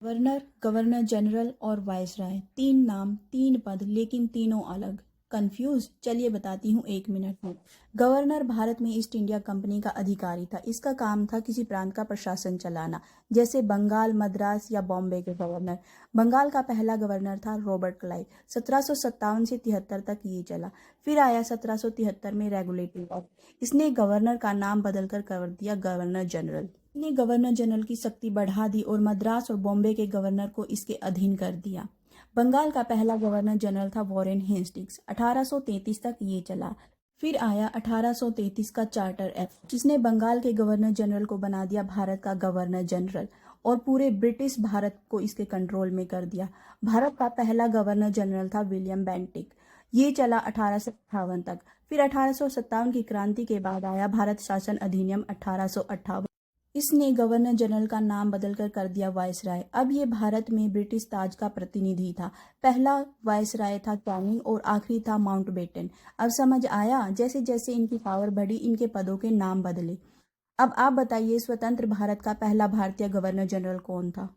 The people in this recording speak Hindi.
गवर्नर, गवर्नर जनरल और वायसराय, तीन नाम, तीन पद, लेकिन तीनों अलग। कंफ्यूज? चलिए बताती हूँ 1 मिनट में। गवर्नर भारत में ईस्ट इंडिया कंपनी का अधिकारी था। इसका काम था किसी प्रांत का प्रशासन चलाना, जैसे बंगाल, मद्रास या बॉम्बे के गवर्नर। बंगाल का पहला गवर्नर था रॉबर्ट क्लाइव। 1757 से 73 तक ये चला। फिर आया 1773 में रेगुलेटिंग एक्ट। इसने गवर्नर का नाम बदलकर कर दिया गवर्नर जनरल। ने गवर्नर जनरल की शक्ति बढ़ा दी और मद्रास और बॉम्बे के गवर्नर को इसके अधीन कर दिया। बंगाल का पहला गवर्नर जनरल था वॉरेन हेस्टिंग्स। 1833 तक ये चला। फिर आया 1833 का चार्टर एक्ट, जिसने बंगाल के गवर्नर जनरल को बना दिया भारत का गवर्नर जनरल और पूरे ब्रिटिश भारत को इसके कंट्रोल में कर दिया। भारत का पहला गवर्नर जनरल था विलियम बेंटिक। ये चला 1858 तक। फिर 1857 की क्रांति के बाद आया भारत शासन अधिनियम 1858। इसने गवर्नर जनरल का नाम बदलकर कर दिया वायसराय। अब ये भारत में ब्रिटिश ताज का प्रतिनिधि था। पहला वायसराय था कैनिंग और आखिरी था माउंटबेटन। अब समझ आया? जैसे जैसे इनकी पावर बढ़ी, इनके पदों के नाम बदले। अब आप बताइए, स्वतंत्र भारत का पहला भारतीय गवर्नर जनरल कौन था?